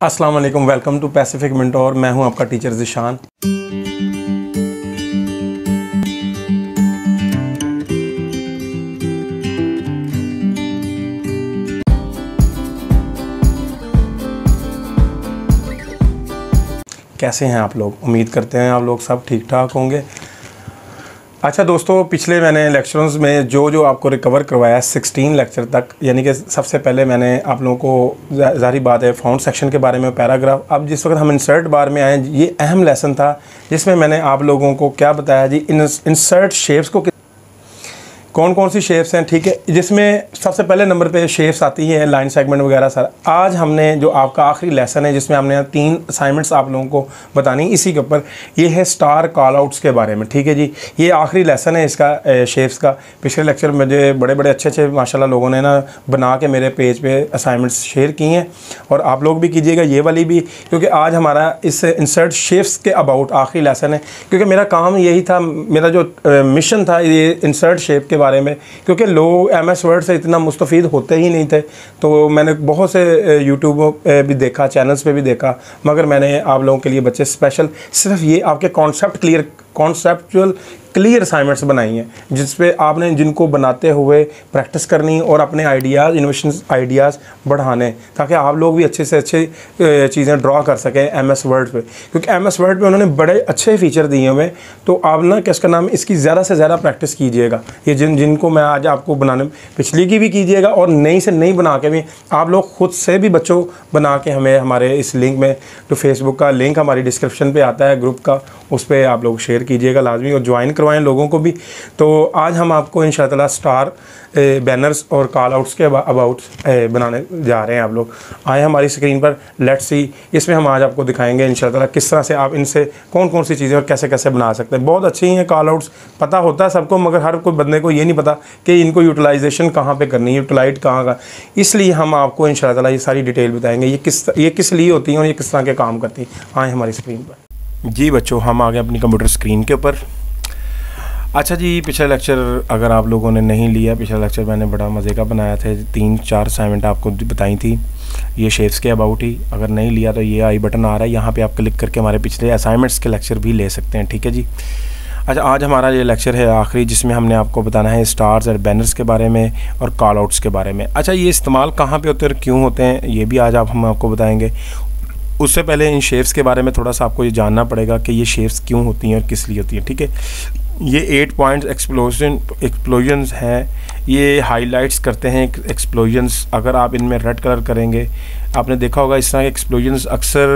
अस्सलाम वालेकुम, welcome to Pacific mentor. मैं हूं आपका टीचर ज़िशान। कैसे हैं आप लोग? उम्मीद करते हैं आप लोग सब ठीक ठाक होंगे। अच्छा दोस्तों, पिछले मैंने लेक्चर्स में जो आपको रिकवर करवाया 16 लेक्चर तक, यानी कि सबसे पहले मैंने आप लोगों को ज़ाहिर बात है फाउंड सेक्शन के बारे में पैराग्राफ। अब जिस वक्त हम इंसर्ट बार में आए, ये अहम लेसन था जिसमें मैंने आप लोगों को क्या बताया जी, इंसर्ट शेप्स को कौन कौन सी शेप्स हैं, ठीक है। जिसमें सबसे पहले नंबर पे शेप्स आती हैं लाइन सेगमेंट वगैरह सर। आज हमने जो आपका आखिरी लेसन है जिसमें हमने 3 असाइनमेंट्स आप लोगों को बतानी, इसी के ऊपर ये है स्टार कॉल आउट्स के बारे में, ठीक है जी। ये आखिरी लेसन है इसका शेप्स का। पिछले लेक्चर में मुझे बड़े अच्छे माशाल्लाह लोगों ने ना बना के मेरे पेज पे असाइनमेंट्स शेयर की हैं, और आप लोग भी कीजिएगा ये वाली भी, क्योंकि आज हमारा इस इंसर्ट शेप्स के अबाउट आखिरी लेसन है। क्योंकि मेरा काम यही था, मेरा जो मिशन था ये इंसर्ट शेप के बारे में, क्योंकि लोग MS वर्ड से इतना मुस्तफ़ीद होते ही नहीं थे। तो मैंने बहुत से यूट्यूब पे भी देखा, चैनल्स पे भी देखा, मगर मैंने आप लोगों के लिए बच्चे स्पेशल सिर्फ ये आपके कॉन्सेप्चुअल क्लियर असाइनमेंट्स बनाई हैं, जिस पे आपने जिनको बनाते हुए प्रैक्टिस करनी और अपने आइडियाज़, इनोवेशन आइडियाज़ बढ़ाने, ताकि आप लोग भी अच्छे से अच्छे चीज़ें ड्रॉ कर सकें MS वर्ड पे। क्योंकि MS वर्ड पे उन्होंने बड़े अच्छे फीचर दिए हुए, तो आप ना क्या इसका नाम, इसकी ज़्यादा से ज़्यादा प्रैक्टिस कीजिएगा। ये जिनको मैं आज आपको बनाने, पिछली की भी कीजिएगा और नई से नई बना के भी आप लोग खुद से भी बच्चों बना के हमें हमारे इस लिंक में, जो फेसबुक का लिंक हमारी डिस्क्रिप्शन पर आता है ग्रुप का, उस पर आप लोग शेयर कीजिएगा लाजमी और ज्वाइन करवाएं लोगों को भी। तो आज हम आपको इंशाअल्लाह स्टार बैनर्स और कॉल आउट्स के अबाउट बनाने जा रहे हैं। आप लोग आए हमारी स्क्रीन पर, लेट्स सी। इसमें हम आज आपको दिखाएंगे इंशाअल्लाह किस तरह से आप इनसे कौन कौन सी चीज़ें और कैसे कैसे बना सकते हैं। बहुत अच्छी हैं कॉल आउट्स, पता होता है सबको, मगर हर कोई बंदे को ये नहीं पता कि इनको यूटिलाइजेशन कहाँ पर करनी है, यूटिलाइट कहाँ का। इसलिए हम आपको इंशाअल्लाह ये सारी डिटेल बताएँगे, ये किस लिए होती हैं और ये किस तरह के काम करती हैं। आए हमारी स्क्रीन पर। जी बच्चों, हम आ गए अपनी कंप्यूटर स्क्रीन के ऊपर। अच्छा जी, पिछला लेक्चर अगर आप लोगों ने नहीं लिया, पिछला लेक्चर मैंने बड़ा मज़े का बनाया था, 3-4 असाइनमेंट आपको बताई थी ये शेप्स के अबाउट ही। अगर नहीं लिया तो ये आई बटन आ रहा है, यहाँ पे आप क्लिक करके हमारे पिछले असाइनमेंट्स के लेक्चर भी ले सकते हैं, ठीक है जी। अच्छा, आज हमारा ये लेक्चर है आखिरी, जिसमें हमने आपको बताना है स्टार्स और बैनर्स के बारे में और कॉल आउट्स के बारे में। अच्छा, ये इस्तेमाल कहाँ पे होते हैं और क्यों होते हैं, ये भी आज हम आपको बताएंगे। उससे पहले इन शेप्स के बारे में थोड़ा सा आपको ये जानना पड़ेगा कि ये शेप्स क्यों होती हैं और किस लिए होती हैं, ठीक है। ये 8 पॉइंट्स एक्सप्लोजन्स हैं, ये हाइलाइट्स करते हैं एक्सप्लोजन्स। अगर आप इनमें रेड कलर करेंगे, आपने देखा होगा इस तरह के एक्सप्लोजन्स अक्सर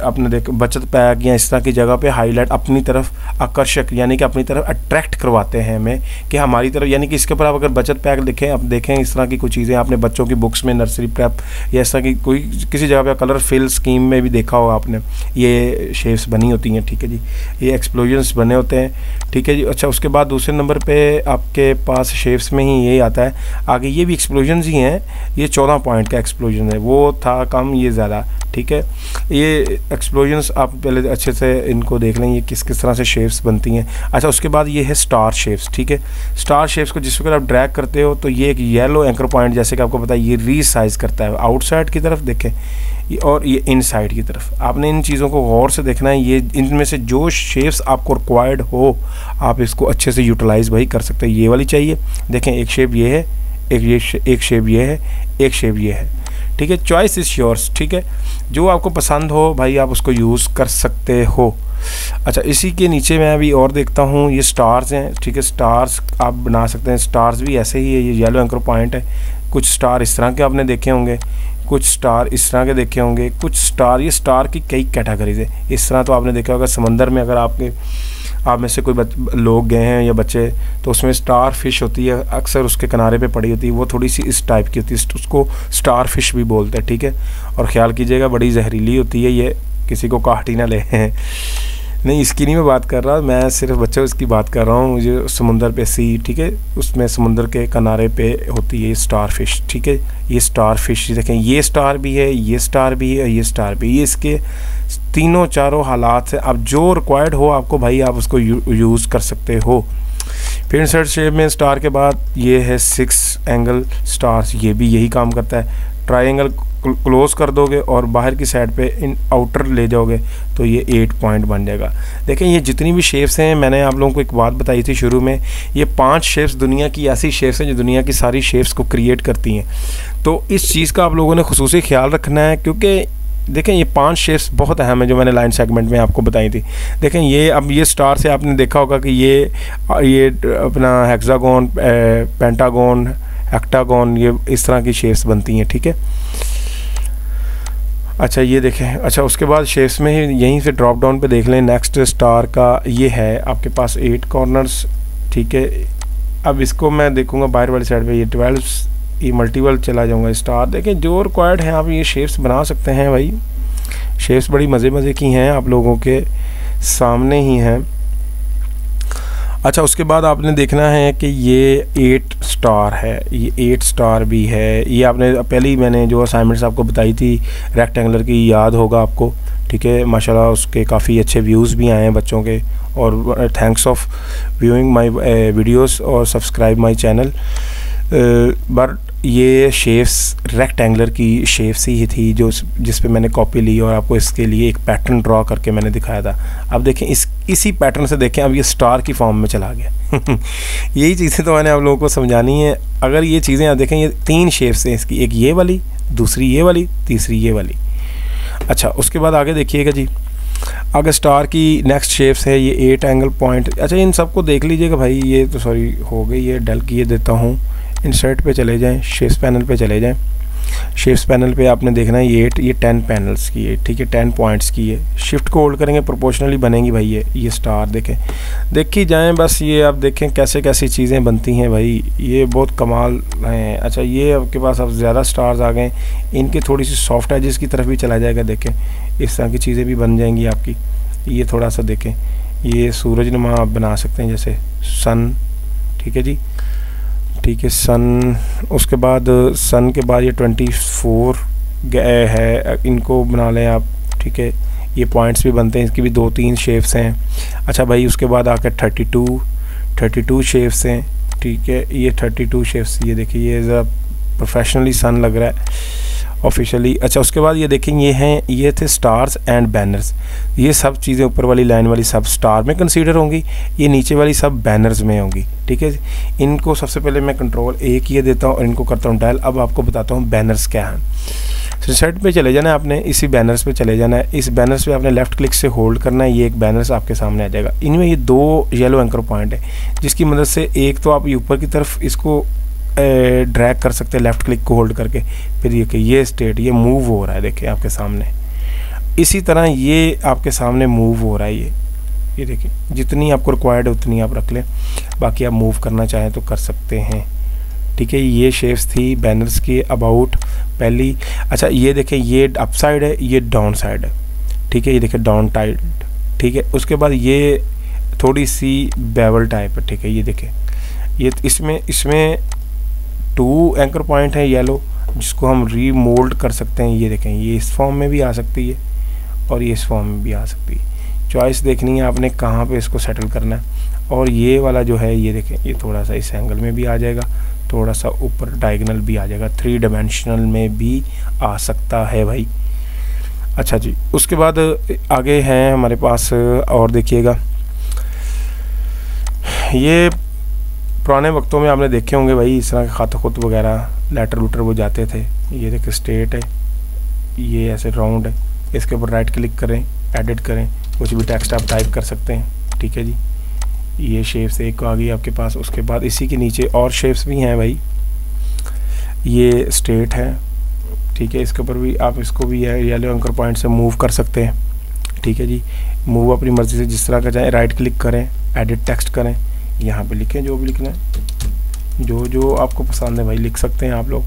आपने बचत पैक या इस तरह की जगह पे हाईलाइट अपनी तरफ आकर्षक, यानी कि अपनी तरफ अट्रैक्ट करवाते हैं हमें कि हमारी तरफ, यानी कि इसके ऊपर आप अगर बचत पैक देखें, आप देखें इस तरह की कुछ चीज़ें आपने बच्चों की बुक्स में, नर्सरी प्रेप या इस तरह की कोई किसी जगह पे कलर फिल स्कीम में भी देखा होगा आपने, ये शेप्स बनी होती हैं, ठीक है जी। ये एक्सप्लोजन्स बने होते हैं, ठीक है जी। अच्छा, उसके बाद दूसरे नंबर पर आपके पास शेप्स में ही यही आता है आगे, ये भी एक्सप्लोजन्स ही हैं। ये 14 पॉइंट का एक्सप्लोजन है, वो था कम, ये ज़्यादा, ठीक है। ये एक्सप्लोजन्स आप पहले अच्छे से इनको देख लें, ये किस तरह से शेप्स बनती हैं। अच्छा, उसके बाद ये है स्टार शेप्स, ठीक है। स्टार शेप्स को जिस वक्त आप ड्रैग करते हो तो ये एक येलो एंकर पॉइंट, जैसे कि आपको पता है, ये रीसाइज करता है आउटसाइड की तरफ, देखें, और ये इनसाइड की तरफ। आपने इन चीज़ों को गौर से देखना है। ये इनमें से जो शेप्स आपको रिक्वायर्ड हो, आप इसको अच्छे से यूटिलाइज भाई कर सकते हैं। ये वाली चाहिए, देखें, एक शेप ये है, एक शेप ये है, एक शेप ये है, ठीक है। चॉइस इज़ योर्स, ठीक है। जो आपको पसंद हो भाई आप उसको यूज़ कर सकते हो। अच्छा, इसी के नीचे मैं अभी और देखता हूँ, ये स्टार्स हैं, ठीक है। स्टार्स आप बना सकते हैं, स्टार्स भी ऐसे ही है, ये येलो एंकर पॉइंट है। कुछ स्टार इस तरह के आपने देखे होंगे, कुछ स्टार इस तरह के देखे होंगे, कुछ स्टार, ये स्टार की कई कैटेगरीज है। इस तरह तो आपने देखा होगा समंदर में, अगर आप में से कोई लोग गए हैं या बच्चे, तो उसमें स्टार फिश होती है, अक्सर उसके किनारे पे पड़ी होती है, वो थोड़ी सी इस टाइप की होती है, उसको स्टार फिश भी बोलते हैं, ठीक है। और ख्याल कीजिएगा बड़ी जहरीली होती है, ये किसी को काट ही ना ले नहीं, इसकी नहीं मैं बात कर रहा, मैं सिर्फ बच्चों इसकी बात कर रहा हूँ। मुझे समुंदर पे सी, ठीक है, उसमें समुंदर के किनारे पे होती है स्टार फिश, ठीक है। ये स्टार फिश देखें, ये स्टार भी है, ये स्टार भी है, ये स्टार भी, ये इसके तीनों चारों हालात से आप जो रिक्वायर्ड हो आपको भाई आप उसको यूज़ कर सकते हो। फिर इंसर्ट शेप में स्टार के बाद ये है 6 एंगल स्टार्स, ये भी यही काम करता है। ट्रायंगल क्लोज कर दोगे और बाहर की साइड पे इन आउटर ले जाओगे तो ये 8 पॉइंट बन जाएगा। देखें ये जितनी भी शेप्स हैं, मैंने आप लोगों को एक बात बताई थी शुरू में, ये 5 शेप्स दुनिया की ऐसी शेप्स हैं जो दुनिया की सारी शेप्स को क्रिएट करती हैं। तो इस चीज़ का आप लोगों ने खुसूसी ख्याल रखना है, क्योंकि देखें ये 5 शेप्स बहुत अहम है जो मैंने लाइन सेगमेंट में आपको बताई थी। देखें ये अब ये स्टार से आपने देखा होगा कि ये अपना हेक्सागोन, पेंटागोन, हेक्टागोन, ये इस तरह की शेप्स बनती हैं, ठीक है। अच्छा ये देखें, अच्छा उसके बाद शेप्स में ही यहीं से ड्रॉप डाउन पे देख लें। नेक्स्ट स्टार का ये है आपके पास 8 कॉर्नर्स, ठीक है। अब इसको मैं देखूंगा बाहर वाली साइड पे, ये 12, ये मल्टीपल चला जाऊंगा स्टार। देखें जो रिक्वायर्ड है आप ये शेप्स बना सकते हैं भाई, शेप्स बड़ी मज़े की हैं, आप लोगों के सामने ही हैं। अच्छा उसके बाद आपने देखना है कि ये 8 स्टार है, ये 8 स्टार भी है। ये आपने पहले ही मैंने जो असाइनमेंट्स आपको बताई थी रेक्टेंगुलर की, याद होगा आपको, ठीक है। माशाल्लाह उसके काफ़ी अच्छे व्यूज़ भी आए हैं बच्चों के, और thanks of viewing my videos और सब्सक्राइब माय चैनल। बट ये शेप्स रेक्टेंगुलर की शेप्स ही थी जो जिस पे मैंने कॉपी ली और आपको इसके लिए एक पैटर्न ड्रॉ करके मैंने दिखाया था। अब देखें इसी पैटर्न से देखें अब ये स्टार की फॉर्म में चला गया। यही चीज़ें तो मैंने आप लोगों को समझानी है। अगर ये चीज़ें आप देखें, ये 3 शेप्स हैं इसकी, एक ये वाली, दूसरी ये वाली, तीसरी ये वाली। अच्छा उसके बाद आगे देखिएगा जी, अगर स्टार की नेक्स्ट शेप्स है ये 8 एंगल पॉइंट। अच्छा इन सबको देख लीजिएगा भाई, ये तो सॉरी हो गई, ये डल की ये देता हूँ। इंसर्ट पे चले जाएं, शेप्स पैनल पे चले जाएं। शेप्स पैनल पे आपने देखना है ये 10 पैनल्स की है, ठीक है, 10 पॉइंट्स की है। शिफ्ट को होल्ड करेंगे प्रोपोर्शनली बनेगी भाई ये स्टार। देखें देखी जाएं बस, ये आप देखें कैसे कैसी चीज़ें बनती हैं भाई, ये बहुत कमाल हैं। अच्छा ये आपके पास अब ज़्यादा स्टार्स आ गए, इनकी थोड़ी सी सॉफ्ट एजेस की तरफ भी चला जाएगा। देखें इस तरह की चीज़ें भी बन जाएंगी आपकी। ये थोड़ा सा देखें, ये सूरज नुमा आप बना सकते हैं, जैसे सन, ठीक है जी, ठीक है सन। उसके बाद सन के बाद ये 24 है, इनको बना लें आप, ठीक है। ये पॉइंट्स भी बनते हैं, इसकी भी 2-3 शेप्स हैं। अच्छा भाई उसके बाद आकर 32 शेप्स हैं, ठीक है। ये 32 शेप्स, ये देखिए ये ज़रा प्रोफेशनली सन लग रहा है ऑफिशियली। अच्छा उसके बाद ये देखें, ये थे स्टार्स एंड बैनर्स। ये सब चीज़ें ऊपर वाली लाइन वाली सब स्टार में कंसीडर होंगी, ये नीचे वाली सब बैनर्स में होंगी, ठीक है। इनको सबसे पहले मैं कंट्रोल A ये देता हूँ और इनको करता हूँ डायल। अब आपको बताता हूँ बैनर्स क्या हैं। रिसेट पे चले जाना है आपने, इसी बैनर्स पे चले जाना है। इस बैनर्स पे आपने लेफ़्ट क्लिक से होल्ड करना है, ये एक बैनर्स आपके सामने आ जाएगा। इनमें ये 2 येलो एंकर पॉइंट है, जिसकी मदद से एक तो आप ऊपर की तरफ इसको ड्रैग कर सकते हैं लेफ़्ट क्लिक को होल्ड करके, फिर ये स्टेट ये मूव हो रहा है, देखिए आपके सामने। इसी तरह ये आपके सामने मूव हो रहा है, ये देखिए। जितनी आपको रिक्वायर्ड है उतनी आप रख लें, बाकी आप मूव करना चाहें तो कर सकते हैं, ठीक है। ये शेप्स थी बैनर्स की अबाउट पहली। अच्छा ये देखें, ये अप साइड है, ये डाउन साइड है, ठीक है। ये देखें डाउन टाइड, ठीक है। उसके बाद ये थोड़ी सी बेवल टाइप है, ठीक है। ये देखें ये इसमें 2 एंकर पॉइंट है येलो, जिसको हम रीमोल्ड कर सकते हैं। ये देखें ये इस फॉर्म में भी आ सकती है और ये इस फॉर्म में भी आ सकती है। चॉइस देखनी है आपने कहाँ पे इसको सेटल करना है। और ये वाला जो है ये देखें, ये थोड़ा सा इस एंगल में भी आ जाएगा, थोड़ा सा ऊपर डायगोनल भी आ जाएगा, 3 डायमेंशनल में भी आ सकता है भाई। अच्छा जी उसके बाद आगे हैं हमारे पास, और देखिएगा ये पुराने वक्तों में आपने देखे होंगे भाई, इस तरह के ख़त खुत वगैरह लेटर लूटर वो जाते थे। ये देखिए स्टेट है, ये ऐसे राउंड है, इसके ऊपर राइट क्लिक करें, एडिट करें, कुछ भी टेक्स्ट आप टाइप कर सकते हैं, ठीक है जी। ये शेप्स एक आ गई आपके पास। उसके बाद इसी के नीचे और शेप्स भी हैं भाई, ये स्टेट है, ठीक है। इसके ऊपर भी आप इसको भी येलो एंकर पॉइंट से मूव कर सकते हैं, ठीक है जी। मूव अपनी मर्ज़ी से जिस तरह का चाहें, राइट क्लिक करें, एडिट टेक्स्ट करें, यहाँ पे लिखें जो भी लिखना है, जो आपको पसंद है भाई लिख सकते हैं आप लोग।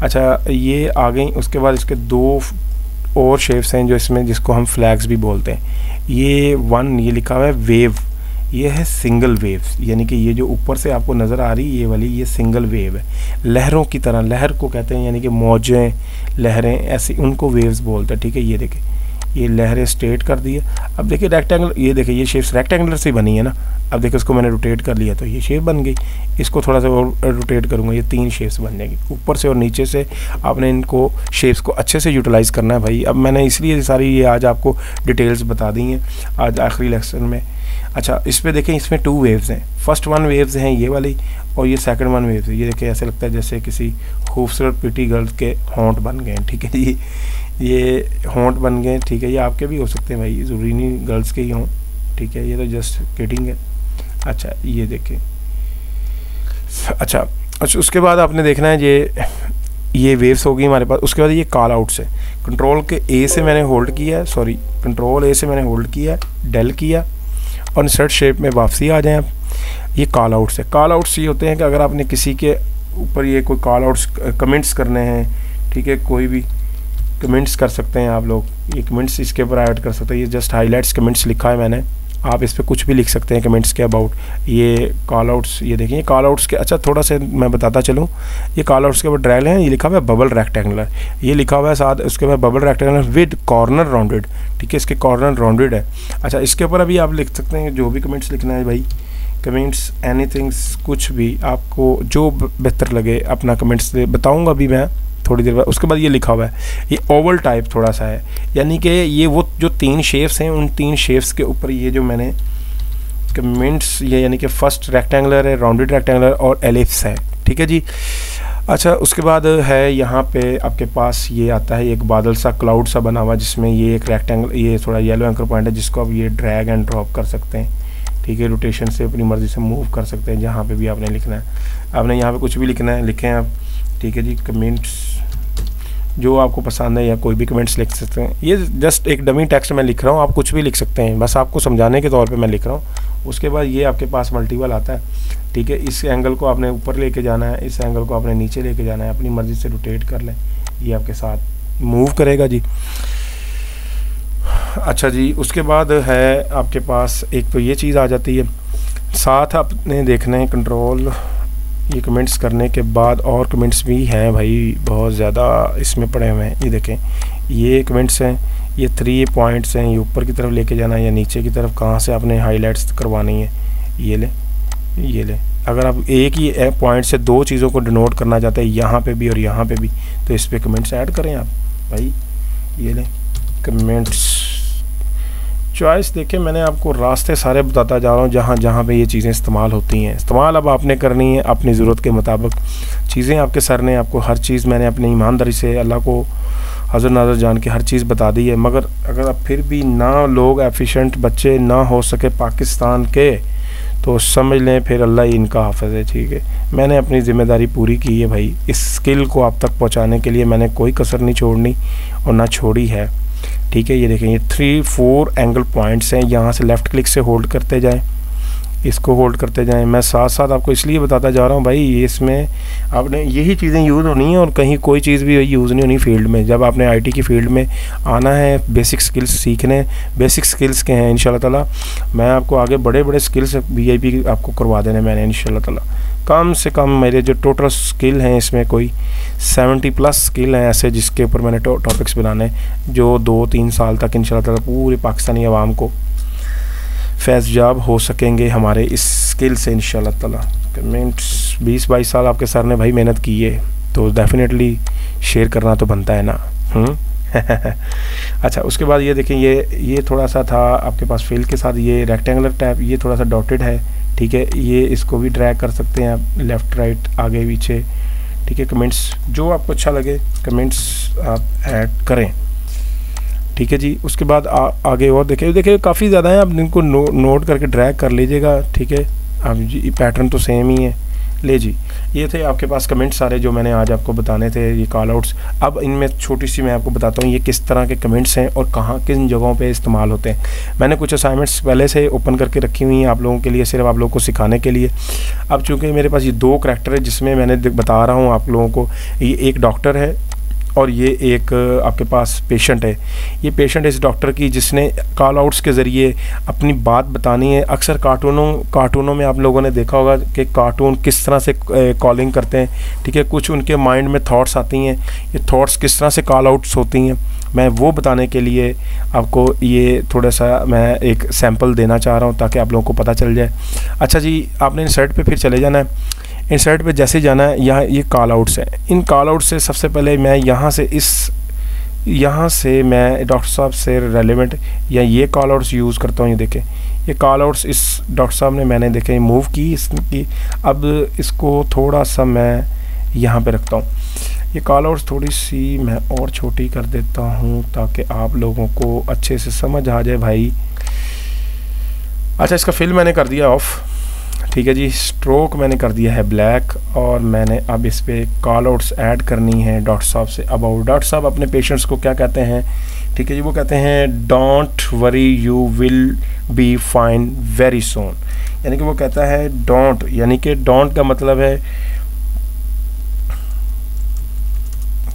अच्छा ये आ गई। उसके बाद इसके 2 और शेप्स हैं जो इसमें, जिसको हम फ्लैग्स भी बोलते हैं। ये 1 ये लिखा हुआ है वेव, ये है सिंगल वेव, यानी कि ये जो ऊपर से आपको नज़र आ रही है ये वाली, ये सिंगल वेव है, लहरों की तरह, लहर को कहते हैं, यानी कि मौजें लहरें ऐसी, उनको वेव्स बोलते हैं, ठीक है। ये देखें ये लहरें स्ट्रेट कर दी है। अब देखिए रेक्टेंगल, ये देखिए ये शेप्स रेक्टेंगुलर से बनी है ना। अब देखिए इसको मैंने रोटेट कर लिया तो ये शेप बन गई। इसको थोड़ा सा और रोटेट करूँगा, ये 3 शेप्स बन जाएगी ऊपर से और नीचे से। आपने इनको शेप्स को अच्छे से यूटिलाइज़ करना है भाई। अब मैंने इसलिए सारी ये आज आपको डिटेल्स बता दी हैं आज आखिरी लेक्चर में। अच्छा, इस पर देखें, इसमें 2 वेव्स हैं। फर्स्ट 1 वेव्स हैं ये वाली, और ये सेकंड 1 वेव्स है। ये देखिए ऐसे लगता है जैसे किसी खूबसूरत प्रिटी गर्ल के होंठ बन गए हैं, ठीक है जी, ये होंठ बन गए, ठीक है। ये आपके भी हो सकते हैं भाई, ज़रूरी नहीं गर्ल्स के ही हों, ठीक है। ये तो जस्ट किडिंग है। अच्छा, ये देखें। अच्छा, उसके बाद आपने देखना है ये वेव्स होगी हमारे पास। उसके बाद ये कॉल आउट्स है। कंट्रोल के ए से मैंने होल्ड किया है, सॉरी कंट्रोल ए से मैंने होल्ड किया है, डेल किया, और इंसर्ट शेप में वापसी आ जाएं आप। ये कॉल आउट्स है। कॉल आउट्स ये होते हैं कि अगर आपने किसी के ऊपर ये कोई कॉल आउट्स कमेंट्स करने हैं, ठीक है, कोई भी कमेंट्स कर सकते हैं आप लोग। ये कमेंट्स इसके ऊपर ऐड कर सकते हैं। ये जस्ट हाईलाइट्स कमेंट्स लिखा है मैंने, आप इस पर कुछ भी लिख सकते हैं कमेंट्स के अबाउट। ये कॉल आउट्स, ये देखिए कॉल आउट्स के। अच्छा, थोड़ा सा मैं बताता चलूँ, ये कॉल आउट्स के ऊपर ड्रैग है, ये लिखा हुआ है बबल रेक्टेंगुलर, ये लिखा हुआ है साथ उसके बाद bubble rectangular with corner rounded, ठीक है, इसके कॉर्नर राउंडेड है। अच्छा, इसके ऊपर अभी आप लिख सकते हैं जो भी कमेंट्स लिखना है भाई, कमेंट्स एनीथिंग्स, कुछ भी आपको जो बेहतर लगे अपना कमेंट्स बताऊँगा अभी मैं थोड़ी देर बाद। उसके बाद ये लिखा हुआ है, ये ओवल टाइप थोड़ा सा है, यानी कि ये वो जो 3 शेप्स हैं, उन 3 शेप्स के ऊपर ये जो मैंने कमेंट्स, ये यानी कि फर्स्ट रेक्टेंगुलर है, राउंडेड रेक्टेंगुलर और एलिप्स है, ठीक है जी। अच्छा, उसके बाद है यहाँ पे आपके पास ये आता है एक बादल सा, क्लाउड सा बना हुआ, जिसमें ये एक रेक्टेंगल, ये थोड़ा येलो एंकर पॉइंट है, जिसको आप ये ड्रैग एंड ड्रॉप कर सकते हैं, ठीक है। रोटेशन से अपनी मर्ज़ी से मूव कर सकते हैं, जहाँ पे भी आपने लिखना है। आपने यहाँ पे कुछ भी लिखना है, लिखें आप, ठीक है जी। कमेंट्स जो आपको पसंद है या कोई भी कमेंट्स लिख सकते हैं। ये जस्ट एक डमी टेक्स्ट मैं लिख रहा हूँ, आप कुछ भी लिख सकते हैं, बस आपको समझाने के तौर पे मैं लिख रहा हूँ। उसके बाद ये आपके पास मल्टीपल आता है, ठीक है। इस एंगल को आपने ऊपर लेके जाना है, इस एंगल को आपने नीचे लेके जाना है, अपनी मर्ज़ी से रोटेट कर लें, ये आपके साथ मूव करेगा जी। अच्छा जी, उसके बाद है आपके पास एक तो ये चीज़ आ जाती है, साथ आपने देखना है कंट्रोल ये कमेंट्स करने के बाद और कमेंट्स भी हैं भाई, बहुत ज़्यादा इसमें पड़े हुए हैं। ये देखें, ये कमेंट्स हैं, ये 3 पॉइंट्स हैं, ये ऊपर की तरफ लेके जाना है या नीचे की तरफ, कहाँ से आपने हाईलाइट्स करवानी है, ये ले, ये ले। अगर आप एक ही पॉइंट से 2 चीज़ों को डिनोट करना चाहते हैं, यहाँ पे भी और यहाँ पे भी, तो इस पर कमेंट्स ऐड करें आप भाई। ये ले कमेंट्स चॉइस, देखिए मैंने आपको रास्ते सारे बताता जा रहा हूँ जहाँ जहाँ पे ये चीज़ें इस्तेमाल होती हैं। इस्तेमाल अब आपने करनी है अपनी ज़रूरत के मुताबिक। चीज़ें आपके सर ने आपको हर चीज़, मैंने अपनी ईमानदारी से अल्लाह को हज़र नाज़र जान के हर चीज़ बता दी है। मगर अगर अब फिर भी ना लोग एफिशिएंट बच्चे ना हो सके पाकिस्तान के, तो समझ लें फिर अल्लाह ही इनका हाफ़िज़ है, ठीक है। मैंने अपनी ज़िम्मेदारी पूरी की है भाई। इस स्किल को आप तक पहुँचाने के लिए मैंने कोई कसर नहीं छोड़नी और ना छोड़ी है, ठीक है। ये देखें, ये 3-4 एंगल पॉइंट्स हैं, यहाँ से लेफ़्ट क्लिक से होल्ड करते जाएं, इसको होल्ड करते जाएं। मैं साथ साथ आपको इसलिए बताता जा रहा हूँ भाई, ये इसमें आपने यही चीज़ें यूज़ होनी है और कहीं कोई चीज़ भी यूज़ नहीं होनी फील्ड में। जब आपने आईटी की फील्ड में आना है, बेसिक स्किल्स सीखने, बेसिक स्किल्स के हैं इंशाल्लाह ताला। मैं आपको आगे बड़े बड़े स्किल्स VIP आपको करवा देने मैंने इंशाल्लाह ताला। कम से कम मेरे जो टोटल स्किल हैं इसमें कोई 70+ स्किल हैं ऐसे, जिसके ऊपर मैंने टॉपिक्स बनाने, जो 2-3 साल तक इंशाल्लाह ताला पूरे पाकिस्तानी आवाम को फैज़याब हो सकेंगे हमारे इस स्किल से इंशाल्लाह ताला। कमेंट्स 20-22 साल आपके सर ने भाई मेहनत की है, तो डेफिनेटली शेयर करना तो बनता है ना। अच्छा, उसके बाद ये देखें, ये थोड़ा सा था आपके पास फिल के साथ, ये रेक्टेंगुलर टाइप, ये थोड़ा सा डॉटेड है, ठीक है। ये इसको भी ड्रैग कर सकते हैं आप, लेफ़्ट राइट आगे पीछे, ठीक है। कमेंट्स जो आपको अच्छा लगे कमेंट्स आप ऐड करें, ठीक है जी। उसके बाद आगे और देखिए काफ़ी ज़्यादा है, आप इनको नोट करके ड्रैग कर लीजिएगा, ठीक है। अब जी पैटर्न तो सेम ही है। ले जी, ये थे आपके पास कमेंट सारे जो मैंने आज आपको बताने थे, ये कॉल आउट्स। अब इनमें छोटी सी मैं आपको बताता हूँ ये किस तरह के कमेंट्स हैं और कहाँ किन जगहों पे इस्तेमाल होते हैं। मैंने कुछ असाइनमेंट्स पहले से ओपन करके रखी हुई हैं आप लोगों के लिए, सिर्फ आप लोगों को सिखाने के लिए। अब चूँकि मेरे पास ये 2 करैक्टर है जिसमें मैंने बता रहा हूँ आप लोगों को, ये एक डॉक्टर है और ये एक आपके पास पेशेंट है। ये पेशेंट इस डॉक्टर की जिसने कॉल आउट्स के ज़रिए अपनी बात बतानी है। अक्सर कार्टूनों में आप लोगों ने देखा होगा कि कार्टून किस तरह से कॉलिंग करते हैं, ठीक है। कुछ उनके माइंड में थॉट्स आती हैं, ये थॉट्स किस तरह से कॉल आउट्स होती हैं, मैं वो बताने के लिए आपको ये थोड़ा सा मैं एक सैंपल देना चाह रहा हूँ ताकि आप लोगों को पता चल जाए। अच्छा जी, आपने इंसर्ट पे फिर चले जाना है। इंसर्ट पे जैसे जाना है, यहाँ ये कॉल आउट्स हैं। इन कॉल आउट से सबसे पहले मैं यहाँ से मैं डॉक्टर साहब से रेलेवेंट या ये कॉल आउट्स यूज़ करता हूँ। ये देखें, ये कॉल आउट्स इस डॉक्टर साहब ने मैंने देखे मूव की इसकी। अब इसको थोड़ा सा मैं यहाँ पे रखता हूँ। ये कॉल आउट्स थोड़ी सी मैं और छोटी कर देता हूँ ताकि आप लोगों को अच्छे से समझ आ जाए भाई। अच्छा, इसका फिल मैंने कर दिया ऑफ, ठीक है जी। स्ट्रोक मैंने कर दिया है ब्लैक, और मैंने अब इस पे कॉल आउट्स ऐड करनी है डॉक्टर साहब से। अबाउट डॉक्टर साहब अपने पेशेंट्स को क्या कहते हैं, ठीक है जी, वो कहते हैं don't worry you will be fine very soon. यानी कि वो कहता है डोंट, यानी कि डोंट का मतलब है,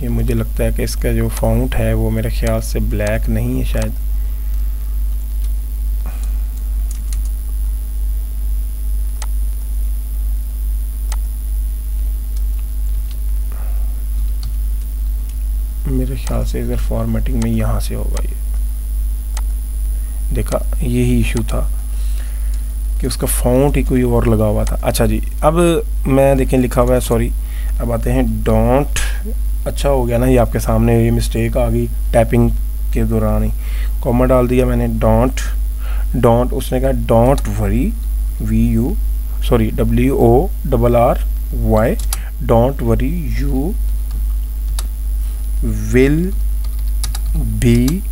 ये मुझे लगता है कि इसका जो फॉन्ट है वो मेरे ख्याल से ब्लैक नहीं है शायद। मेरे ख्याल से इधर फॉर्मेटिंग में यहाँ से होगा। ये देखा, यही इशू था कि उसका फॉन्ट ही कोई और लगा हुआ था। अच्छा जी, अब मैं देखें लिखा हुआ है, सॉरी, अब आते हैं डोंट। अच्छा हो गया ना, ये आपके सामने ये मिस्टेक आ गई टाइपिंग के दौरान ही, कॉमा डाल दिया मैंने डोंट। उसने कहा don't worry, WORRY, don't worry you will be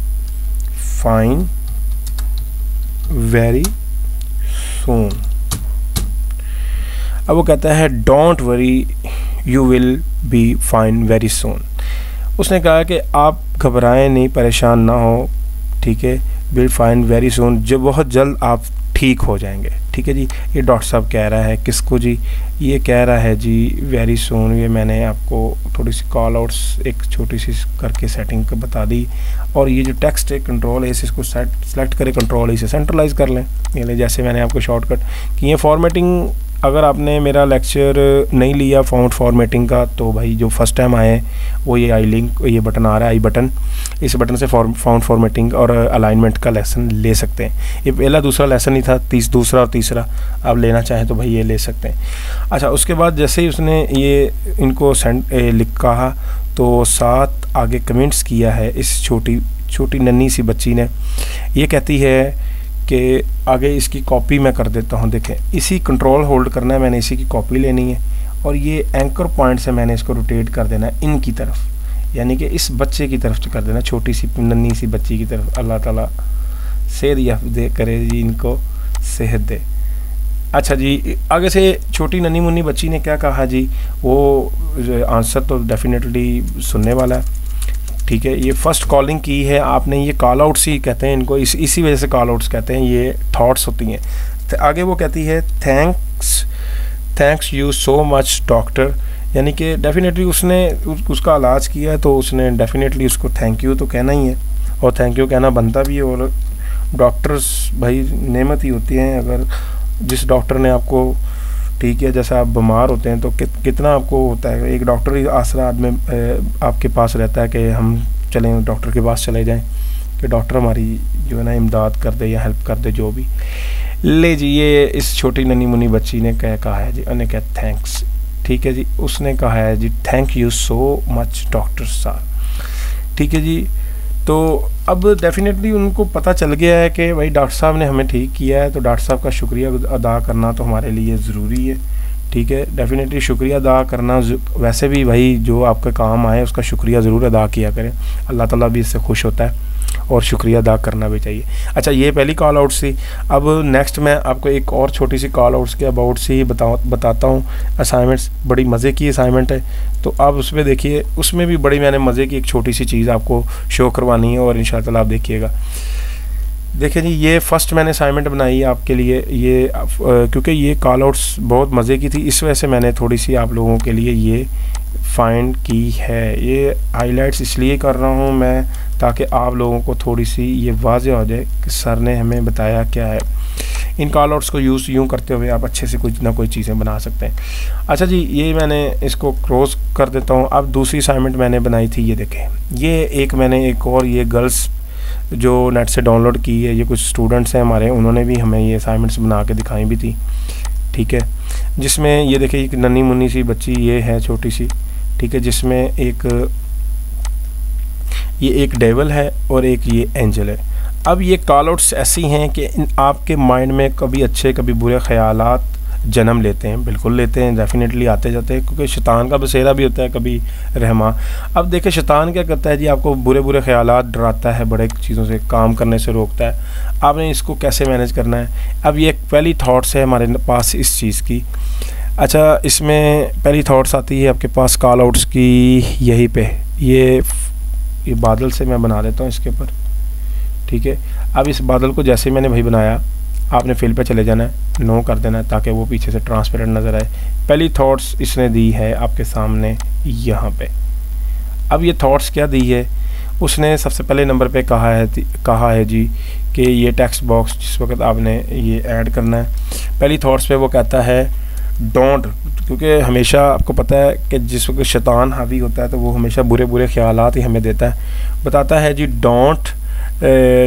fine very soon. अब वो कहता है don't worry you will be fine very soon. उसने कहा कि आप घबराएं नहीं, परेशान ना हो, ठीक है, विल फाइन वेरी सून, जो बहुत जल्द आप ठीक हो जाएंगे, ठीक है जी। ये डॉक्टर साहब कह रहा है किसको जी, ये कह रहा है जी वेरी सून। ये मैंने आपको थोड़ी सी कॉल आउट्स एक छोटी सी करके सेटिंग को बता दी। और ये जो टेक्स्ट है कंट्रोल है, इसको सेलेक्ट करें, कंट्रोल इसे सेंट्रलाइज कर लें। ये जैसे मैंने आपको शॉर्टकट कि ये फॉर्मेटिंग, अगर आपने मेरा लेक्चर नहीं लिया फॉन्ट फॉर्मेटिंग का, तो भाई जो फर्स्ट टाइम आए वो ये आई लिंक, ये बटन आ रहा है, आई बटन, इस बटन से फॉन्ट फॉर्मेटिंग और अलाइनमेंट का लेसन ले सकते हैं। ये पहला दूसरा लेसन ही था, दूसरा और तीसरा आप लेना चाहें तो भाई ये ले सकते हैं। अच्छा, उसके बाद जैसे ही उसने ये इनको कहा तो साथ आगे कमेंट्स किया है इस छोटी नन्ही सी बच्ची ने। ये कहती है कि आगे इसकी कॉपी मैं कर देता हूँ। देखें, इसी कंट्रोल होल्ड करना है मैंने, इसी की कॉपी लेनी है और ये एंकर पॉइंट से मैंने इसको रोटेट कर देना है इनकी तरफ, यानी कि इस बच्चे की तरफ कर देना, छोटी सी नन्ही सी बच्ची की तरफ। अल्लाह ताला सेहत दे करे जी, इनको सेहत दे। अच्छा जी, आगे से छोटी नन्ही मुन्नी बच्ची ने क्या कहा जी, वो आंसर तो डेफिनेटली सुनने वाला है, ठीक है। ये फर्स्ट कॉलिंग की है आपने, ये कॉल आउट्स ही कहते हैं इनको, इसी वजह से कॉल आउट्स कहते हैं, ये थॉट्स होती हैं। तो आगे वो कहती है thanks you so much doctor, यानी कि डेफिनेटली उसने उसका इलाज किया है तो उसने डेफिनेटली उसको थैंक यू तो कहना ही है, और थैंक यू कहना बनता भी है। और डॉक्टर्स भाई नेमत ही होती हैं। अगर जिस डॉक्टर ने आपको ठीक है, जैसे आप बीमार होते हैं तो कितना आपको होता है, एक डॉक्टर ही आसरा आदमी आपके पास रहता है कि हम चलें डॉक्टर के पास चले जाएं कि डॉक्टर हमारी जो है ना इमदाद कर दे या हेल्प कर दे, जो भी ले जी। ये इस छोटी नन्ही मुन्नी बच्ची ने कहा है जी, उन्हें कहा थैंक्स, ठीक है जी। उसने कहा है जी thank you so much doctor साहब, ठीक है जी। तो अब डेफिनेटली उनको पता चल गया है कि भाई डॉक्टर साहब ने हमें ठीक किया है, तो डॉक्टर साहब का शुक्रिया अदा करना तो हमारे लिए ज़रूरी है, ठीक है। डेफिनेटली शुक्रिया अदा करना, वैसे भी भाई जो आपका काम आए उसका शुक्रिया ज़रूर अदा किया करें, अल्लाह ताला भी इससे खुश होता है और शुक्रिया अदा करना भी चाहिए। अच्छा, ये पहली कॉल आउट्स थी। अब नेक्स्ट मैं आपको एक और छोटी सी कॉल आउट्स के अबाउट से ही बताता हूँ। असाइनमेंट्स बड़ी मज़े की असाइनमेंट है, तो आप उसमें देखिए, उसमें भी बड़ी मैंने मज़े की एक छोटी सी चीज़ आपको शो करवानी है और इंशाअल्लाह आप देखिएगा। देखिए जी, ये फ़र्स्ट मैंने असाइनमेंट बनाई है आपके लिए, ये क्योंकि ये कॉल आउट्स बहुत मज़े की थी, इस वजह से मैंने थोड़ी सी आप लोगों के लिए ये फाइंड की है। ये हाईलाइट्स इसलिए कर रहा हूँ मैं ताकि आप लोगों को थोड़ी सी ये वाज़ेह हो जाए कि सर ने हमें बताया क्या है। इन कॉल आउट्स को यूँ करते हुए आप अच्छे से कुछ ना कोई चीज़ें बना सकते हैं। अच्छा जी, ये मैंने इसको क्लोज कर देता हूँ। अब दूसरी असाइनमेंट मैंने बनाई थी, ये देखें, ये मैंने एक और ये गर्ल्स जो नेट से डाउनलोड की है, ये कुछ स्टूडेंट्स हैं हमारे, उन्होंने भी हमें ये असाइनमेंट्स बना के दिखाई भी थी, ठीक है। जिसमें ये देखिए एक नन्ही मुन्नी सी बच्ची ये है, छोटी सी, ठीक है, जिसमें एक डेविल है और एक ये एंजल है। अब ये कॉल आउट्स ऐसी हैं कि आपके माइंड में कभी अच्छे कभी बुरे ख्यालात जन्म लेते हैं, बिल्कुल लेते हैं, डेफिनेटली आते जाते हैं, क्योंकि शैतान का बसेरा भी होता है कभी रहमा। अब देखिए शैतान क्या करता है जी, आपको बुरे बुरे ख्यालात डराता है, बड़े चीज़ों से काम करने से रोकता है। आपने इसको कैसे मैनेज करना है। अब ये पहली थॉट्स है हमारे पास इस चीज़ की। अच्छा, इसमें पहली थॉट्स आती है आपके पास कॉल आउट्स की यहीं पे, ये बादल से मैं बना देता हूँ इसके ऊपर, ठीक है। अब इस बादल को जैसे मैंने भाई बनाया, आपने फिल पे चले जाना है, नो कर देना है ताकि वो पीछे से ट्रांसपेरेंट नज़र आए। पहली थॉट्स इसने दी है आपके सामने यहाँ पे। अब ये थॉट्स क्या दी है, उसने सबसे पहले नंबर पे कहा है जी कि ये टेक्स्ट बॉक्स जिस वक्त आपने ये ऐड करना है, पहली थॉट्स पे वो कहता है डोंट, क्योंकि हमेशा आपको पता है कि जिस वक्त शैतान हावी होता है तो वो हमेशा बुरे बुरे ख्यालात ही हमें देता है। बताता है जी don't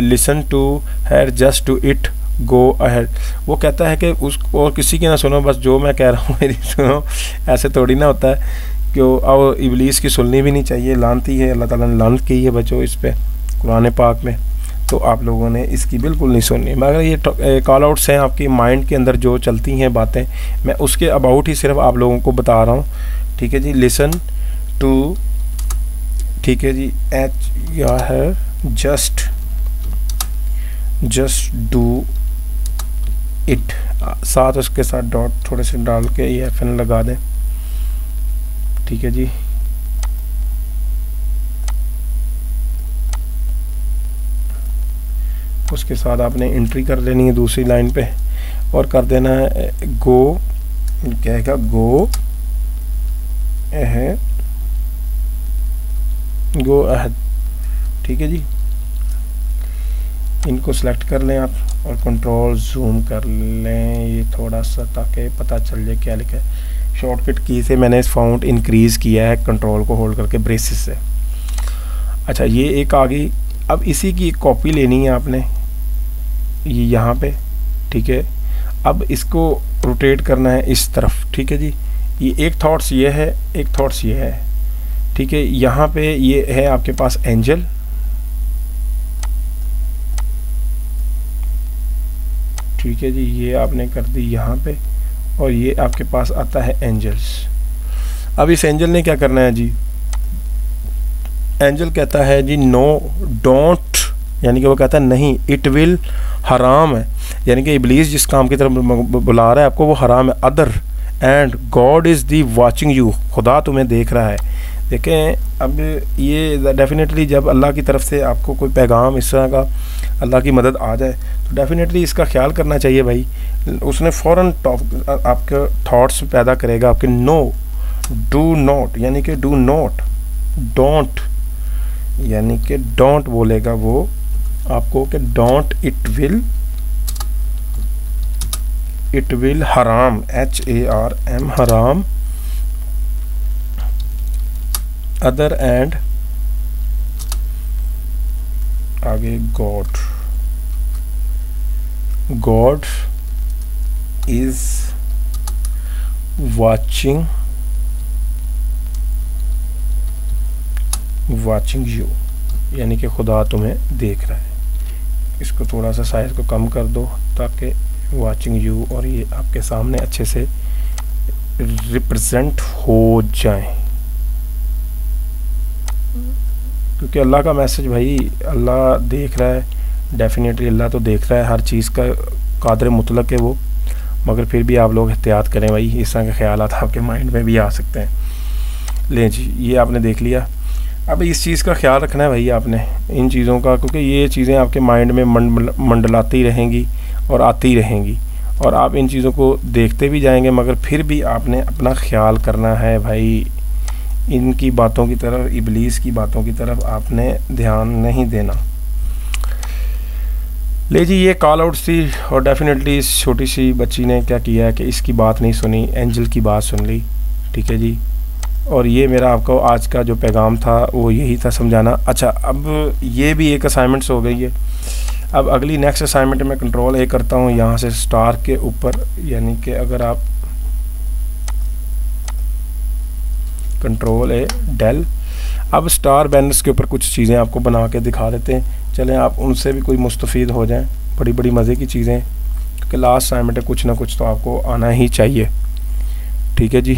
listen to her, just to it go ahead. वो कहता है कि उस और किसी की ना सुनो, बस जो मैं कह रहा हूँ मेरी सुनो। ऐसे थोड़ी ना होता है कि और इबलीस की सुननी भी नहीं चाहिए, लानती है, अल्लाह ताला ने लानत की है बच्चों इस पे कुरान पाक में, तो आप लोगों ने इसकी बिल्कुल नहीं सुननी। मगर ये कॉल आउट्स हैं आपकी माइंड के अंदर जो चलती हैं बातें, मैं उसके अबाउट ही सिर्फ आप लोगों को बता रहा हूँ, ठीक है जी। लिसन टू, ठीक है जी, एच या है जस्ट डू इट, साथ उसके साथ डॉट थोड़े से डाल के ये FN लगा दें, ठीक है जी। उसके साथ आपने एंट्री कर लेनी है दूसरी लाइन पे और कर देना है गो, क्या है, गो अहेड, ठीक है जी। इनको सेलेक्ट कर लें आप और कंट्रोल जूम कर लें ये थोड़ा सा, ताकि पता चल जाए क्या लिखा है। शॉर्टकट की से मैंने इस फाउंट इंक्रीज़ किया है कंट्रोल को होल्ड करके ब्रेसेस से। अच्छा, ये एक आ गई। अब इसी की एक कॉपी लेनी है आपने, ये यहाँ पे, ठीक है। अब इसको रोटेट करना है इस तरफ, ठीक है जी। ये एक थॉट्स ये है, एक थॉट्स ये है, ठीक है। यहाँ पे ये है आपके पास एंजल, ठीक है जी, ये आपने कर दी यहाँ पे, और ये आपके पास आता है एंजल्स। अब इस एंजल ने क्या करना है जी, एंजल कहता है जी नो डोंट, यानी कि वो कहता है नहीं, इट विल, हराम है, यानी कि इब्लीस जिस काम की तरफ बुला रहा है आपको वो हराम है। Other and God is the watching you, खुदा तुम्हें देख रहा है। देखें, अब ये डेफिनेटली जब अल्लाह की तरफ से आपको कोई पैगाम इस तरह का अल्लाह की मदद आ जाए तो डेफिनेटली इसका ख्याल करना चाहिए भाई। उसने फ़ौरन आपके थॉट्स पैदा करेगा आपके। नो, डू नॉट, यानी कि डू नॉट, डोंट यानी कि डोंट बोलेगा वो आपको कि डोंट, इट विल हराम, HARM, हराम। अदर एंड आगे गॉड इज वाचिंग यू, यानी कि खुदा तुम्हें देख रहा है। इसको थोड़ा सा साइज को कम कर दो ताकि वाचिंग यू और ये आपके सामने अच्छे से रिप्रेजेंट हो जाए, क्योंकि अल्लाह का मैसेज भाई, अल्लाह देख रहा है, डेफिनेटली अल्लाह तो देख रहा है, हर चीज़ का कादर मुतलक है वो। मगर फिर भी आप लोग एहतियात करें भाई, इस तरह के ख्यालात आपके माइंड में भी आ सकते हैं। लें जी, ये आपने देख लिया। अब इस चीज़ का ख्याल रखना है भाई आपने, इन चीज़ों का, क्योंकि ये चीज़ें आपके माइंड में मंडलाती रहेंगी और आती रहेंगी, और आप इन चीज़ों को देखते भी जाएंगे, मगर फिर भी आपने अपना ख्याल करना है भाई। इनकी बातों की तरफ, इब्लीस की बातों की तरफ आपने ध्यान नहीं देना। ले जी, ये कॉल आउट थी और डेफिनेटली इस छोटी सी बच्ची ने क्या किया है कि इसकी बात नहीं सुनी, एंजल की बात सुन ली। ठीक है जी, और ये मेरा आपको आज का जो पैगाम था वो यही था समझाना। अच्छा, अब ये भी एक असाइनमेंट्स हो गई है। अब अगली नेक्स्ट असाइनमेंट में कंट्रोल ए करता हूँ यहाँ से स्टार के ऊपर, यानी कि अगर आप कंट्रोल ए डेल, अब स्टार बैनर्स के ऊपर कुछ चीज़ें आपको बना के दिखा देते हैं। चलें आप उनसे भी कोई मुस्तफ़ीद हो जाएं, बड़ी बड़ी मज़े की चीज़ें, क्योंकि लास्ट असाइनमेंट है, कुछ ना कुछ तो आपको आना ही चाहिए। ठीक है जी,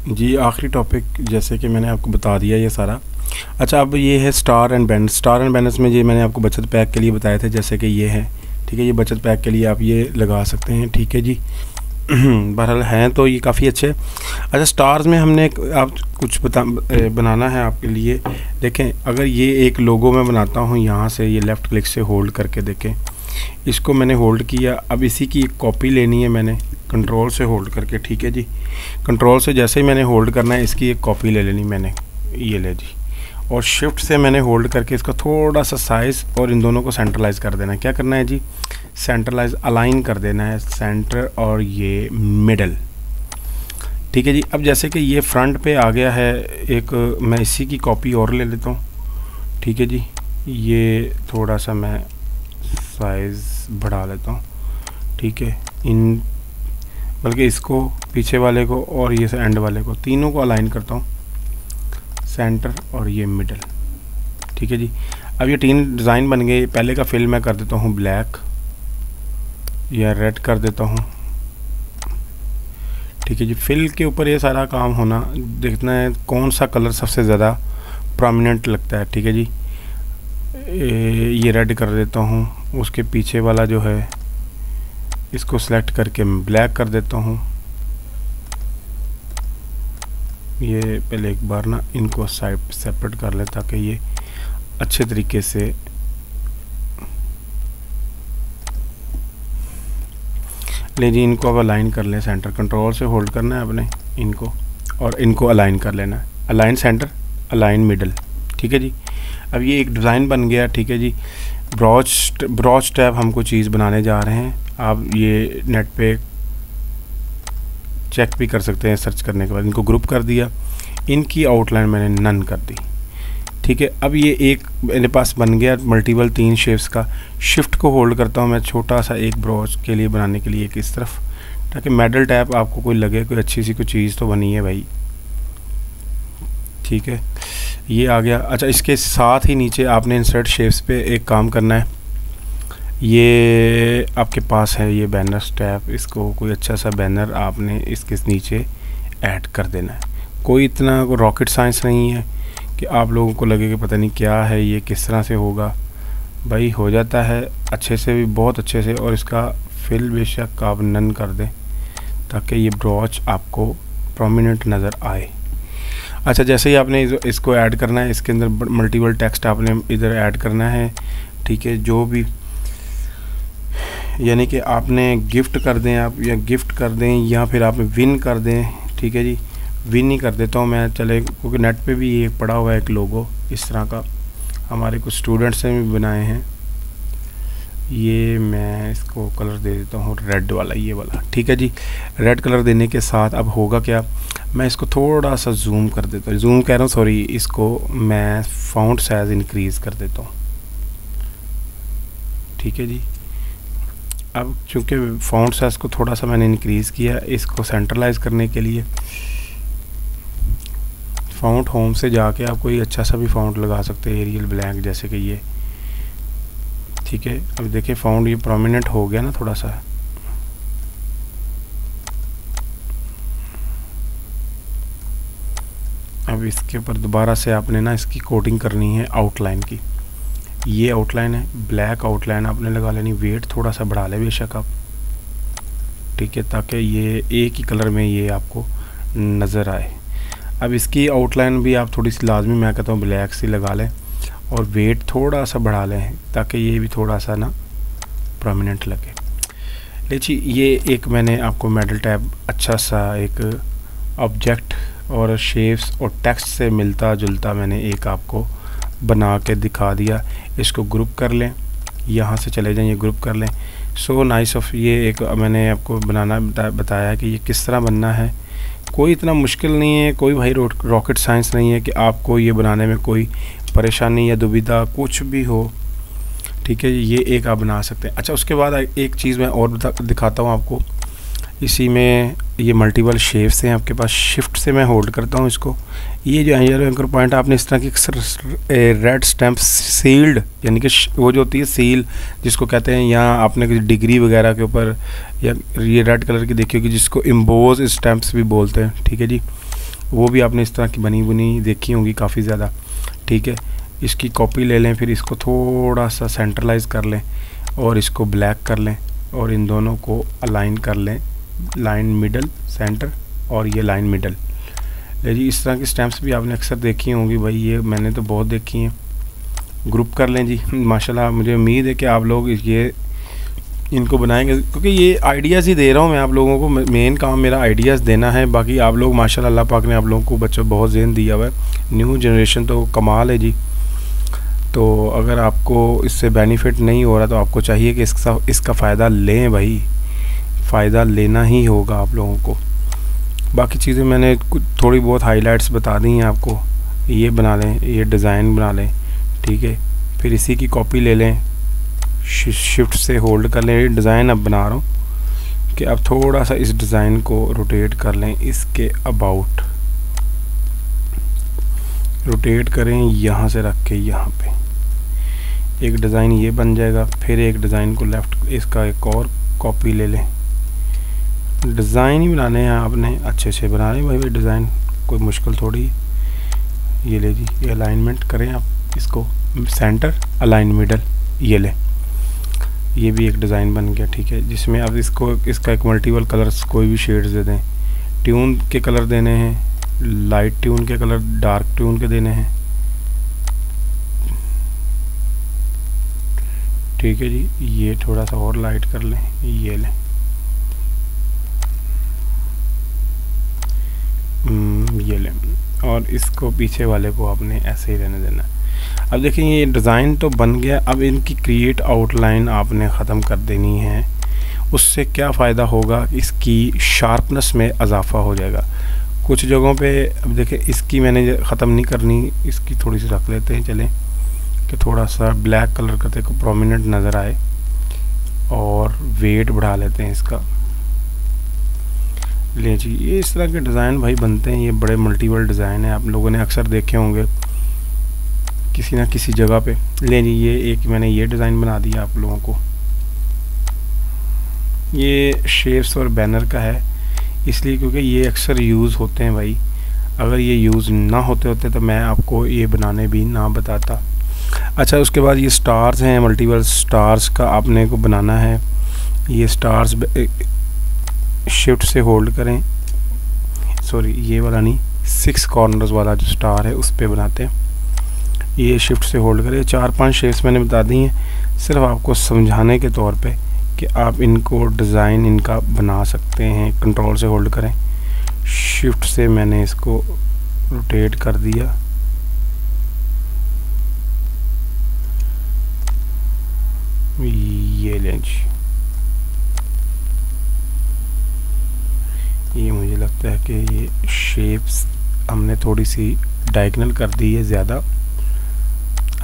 जी आखिरी टॉपिक जैसे कि मैंने आपको बता दिया ये सारा। अच्छा, अब ये है star and banners. Star and banners में ये मैंने आपको बचत पैक के लिए बताए थे, जैसे कि ये है। ठीक है, ये बचत पैक के लिए आप ये लगा सकते हैं। ठीक है जी, बहरहाल हैं तो ये काफ़ी अच्छे। अच्छा, स्टार्स में हमने आप कुछ बनाना है आपके लिए। देखें, अगर ये एक लोगो मैं बनाता हूँ यहाँ से, ये लेफ़्ट क्लिक से होल्ड करके देखें, इसको मैंने होल्ड किया। अब इसी की एक कॉपी लेनी है मैंने कंट्रोल से होल्ड करके। ठीक है जी, कंट्रोल से जैसे ही मैंने होल्ड करना है इसकी एक कॉपी ले लेनी मैंने, ये ले जी, और शिफ्ट से मैंने होल्ड करके इसका थोड़ा सा साइज़ और इन दोनों को सेंट्रलाइज़ कर देना है। क्या करना है जी, सेंट्रलाइज अलाइन कर देना है, सेंटर और ये मिडल। ठीक है जी, अब जैसे कि ये फ्रंट पे आ गया है, एक मैं इसी की कॉपी और ले लेता हूँ। ठीक है जी, ये थोड़ा सा मैं साइज़ बढ़ा लेता हूँ। ठीक है, इन बल्कि इसको पीछे वाले को और ये एंड वाले को, तीनों को अलाइन करता हूँ, सेंटर और ये मिडल। ठीक है जी, अब ये 3 डिज़ाइन बन गए। पहले का फिल मैं कर देता हूँ ब्लैक या रेड कर देता हूँ। ठीक है जी, फिल के ऊपर ये सारा काम होना, देखना है कौन सा कलर सबसे ज़्यादा प्रोमिनेंट लगता है। ठीक है जी, ये रेड कर देता हूँ। उसके पीछे वाला जो है इसको सेलेक्ट करके मैं ब्लैक कर देता हूँ। ये पहले एक बार ना इनको साइड सेपरेट कर ले ताकि ये अच्छे तरीके से ले जी। इनको अब अलाइन कर लें, सेंटर कंट्रोल से होल्ड करना है अपने इनको और इनको अलाइन कर लेना है, अलाइन सेंटर अलाइन मिडल। ठीक है जी, अब ये एक डिज़ाइन बन गया। ठीक है जी, ब्रॉच टैब हमको चीज़ बनाने जा रहे हैं। आप ये नेट पे चेक भी कर सकते हैं सर्च करने के बाद। इनको ग्रुप कर दिया, इनकी आउटलाइन मैंने नन कर दी। ठीक है, अब ये एक मेरे पास बन गया मल्टीपल 3 शेप्स का। शिफ्ट को होल्ड करता हूँ मैं छोटा सा एक ब्रॉच के लिए बनाने के लिए, एक इस तरफ, ताकि मेडल टैप आपको कोई लगे कोई अच्छी सी कोई चीज़ तो बनी है भाई। ठीक है, ये आ गया। अच्छा, इसके साथ ही नीचे आपने इंसर्ट शेप्स पे एक काम करना है। ये आपके पास है ये बैनर टैब, इसको कोई अच्छा सा बैनर आपने इसके नीचे ऐड कर देना है। कोई इतना रॉकेट साइंस नहीं है कि आप लोगों को लगे कि पता नहीं क्या है ये, किस तरह से होगा। भाई हो जाता है अच्छे से भी, बहुत अच्छे से। और इसका फिल बेशक आप नन कर दें ताकि ये ब्रॉच आपको प्रोमिनेंट नज़र आए। अच्छा, जैसे ही आपने इसको ऐड करना है, इसके अंदर मल्टीपल टेक्स्ट आपने इधर ऐड करना है। ठीक है, जो भी यानी कि आपने गिफ्ट कर दें आप, या गिफ्ट कर दें, या फिर आप विन कर दें। ठीक है जी, विन ही कर देता हूँ मैं, चले, क्योंकि नेट पे भी ये पड़ा हुआ है एक लोगो इस तरह का, हमारे कुछ स्टूडेंट्स ने भी बनाए हैं। ये मैं इसको कलर दे देता हूँ रेड वाला, ये वाला। ठीक है जी, रेड कलर देने के साथ अब होगा क्या, मैं इसको थोड़ा सा जूम कर देता हूँ, जूम कह रहा हूँ सॉरी, इसको मैं फ़ॉन्ट साइज़ इंक्रीज़ कर देता हूँ। ठीक है जी, अब चूँकि फ़ॉन्ट साइज़ को थोड़ा सा मैंने इंक्रीज़ किया, इसको सेंट्रलाइज करने के लिए फ़ॉन्ट होम से जाके आप कोई अच्छा सा भी फ़ॉन्ट लगा सकते हैं, एरियल ब्लैक जैसे कि ये। ठीक है, अब देखिए फ़ॉन्ट ये प्रोमिनेंट हो गया ना थोड़ा सा। अब इसके ऊपर दोबारा से आपने ना इसकी कोटिंग करनी है आउटलाइन की। ये आउटलाइन है, ब्लैक आउटलाइन आपने लगा लेनी, वेट थोड़ा सा बढ़ा ले बेशक आप। ठीक है, ताकि ये एक ही कलर में ये आपको नज़र आए। अब इसकी आउटलाइन भी आप थोड़ी सी लाजमी, मैं कहता हूँ ब्लैक सी लगा लें, और वेट थोड़ा सा बढ़ा लें ताकि ये भी थोड़ा सा ना प्रोमिनेंट लगे। लीजिए, ये एक मैंने आपको मेडल टैब अच्छा सा एक ऑब्जेक्ट और शेप्स और टेक्स्ट से मिलता जुलता मैंने एक आपको बना के दिखा दिया। इसको ग्रुप कर लें, यहाँ से चले जाएं, ये ग्रुप कर लें। सो नाइस ऑफ, ये एक मैंने आपको बनाना बताया कि ये किस तरह बनना है। कोई इतना मुश्किल नहीं है, कोई भाई रॉकेट साइंस नहीं है कि आपको ये बनाने में कोई परेशानी या दुविधा कुछ भी हो, ठीक है। ये एक आप बना सकते हैं। अच्छा, उसके बाद एक चीज़ मैं और दिखाता हूँ आपको। इसी में ये मल्टीपल शेप्स हैं आपके पास। शिफ्ट से मैं होल्ड करता हूँ इसको। ये जो येलो एंकर पॉइंट आपने इस तरह की रेड स्टैम्प सील्ड, यानी कि वो जो होती है सील जिसको कहते हैं, या आपने किसी डिग्री वगैरह के ऊपर, या ये रेड कलर की देखी होगी जिसको इम्बोज स्टैम्प्स भी बोलते हैं, ठीक है जी। वो भी आपने इस तरह की बनी बुनी देखी होंगी काफ़ी ज़्यादा, ठीक है। इसकी कॉपी ले लें, फिर इसको थोड़ा सा सेंट्रलाइज कर लें और इसको ब्लैक कर लें और इन दोनों को अलाइन कर लें, लाइन मिडल सेंटर और ये लाइन मिडल। ले जी, इस तरह की स्टैम्प्स भी आपने अक्सर देखी होंगी भाई, ये मैंने तो बहुत देखी हैं। ग्रुप कर लें जी। माशाल्लाह, मुझे उम्मीद है कि आप लोग ये इनको बनाएंगे, क्योंकि ये आइडियाज़ ही दे रहा हूँ मैं आप लोगों को। मेन काम मेरा आइडियाज़ देना है। बाकी आप लोग माशाल्लाह अल्लाह पाक ने आप लोगों को बच्चों बहुत ज़हन दिया हुआ है। न्यू जनरेशन तो कमाल है जी। तो अगर आपको इससे बेनिफिट नहीं हो रहा तो आपको चाहिए कि इसका फ़ायदा लें भाई, फ़ायदा लेना ही होगा आप लोगों को। बाकी चीज़ें मैंने कुछ थोड़ी बहुत हाइलाइट्स बता दी हैं आपको। ये बना लें, ये डिज़ाइन बना लें, ठीक है। फिर इसी की कॉपी ले लें, शिफ्ट से होल्ड कर लें। ये डिज़ाइन अब बना रहा हूँ कि अब थोड़ा सा इस डिज़ाइन को रोटेट कर लें, इसके अबाउट रोटेट करें, यहाँ से रख के यहाँ पे एक डिज़ाइन ये बन जाएगा। फिर एक डिज़ाइन को लेफ़्ट, इसका एक और कॉपी ले लें। डिज़ाइन ही बनाने हैं आपने, अच्छे से बना लें भाई डिज़ाइन, कोई मुश्किल थोड़ी है। ये ले जी, ये अलाइनमेंट करें आप इसको, सेंटर अलाइन मिडल, ये ले, ये भी एक डिज़ाइन बन गया, ठीक है। जिसमें अब इसका एक मल्टीपल कलर्स कोई भी शेड्स दे दें। ट्यून के कलर देने हैं, लाइट ट्यून के कलर, डार्क ट्यून के देने हैं, ठीक है जी। ये थोड़ा सा और लाइट कर लें, ये लें, ये लें, और इसको पीछे वाले को आपने ऐसे ही रहने देना। अब देखिए ये डिज़ाइन तो बन गया। अब इनकी क्रिएट आउटलाइन आपने ख़त्म कर देनी है। उससे क्या फ़ायदा होगा, इसकी शार्पनेस में इजाफा हो जाएगा कुछ जगहों पे। अब देखिए इसकी मैंने ख़त्म नहीं करनी, इसकी थोड़ी सी रख लेते हैं, चलें, कि थोड़ा सा ब्लैक कलर करते को प्रोमिनेंट नज़र आए, और वेट बढ़ा लेते हैं इसका। ले जी, ये इस तरह के डिज़ाइन भाई बनते हैं। ये बड़े मल्टीपल डिज़ाइन है, आप लोगों ने अक्सर देखे होंगे किसी ना किसी जगह पे। ले जी, ये एक मैंने ये डिज़ाइन बना दिया आप लोगों को। ये शेप्स और बैनर का है, इसलिए क्योंकि ये अक्सर यूज़ होते हैं भाई। अगर ये यूज़ ना होते तो मैं आपको ये बनाने भी ना बताता। अच्छा, उसके बाद ये स्टार्स हैं, मल्टीपल स्टार्स का आपने को बनाना है। ये स्टार्स शिफ्ट से होल्ड करें, सॉरी ये वाला नहीं, 6 कॉर्नर्स वाला जो स्टार है उस पर बनाते हैं। ये शिफ्ट से होल्ड करें। 4-5 शेप्स मैंने बता दी हैं सिर्फ आपको समझाने के तौर पे कि आप इनको डिज़ाइन इनका बना सकते हैं। कंट्रोल से होल्ड करें, शिफ्ट से मैंने इसको रोटेट कर दिया, ये लें जी। ये मुझे लगता है कि ये शेप्स हमने थोड़ी सी डायगोनल कर दी है ज़्यादा।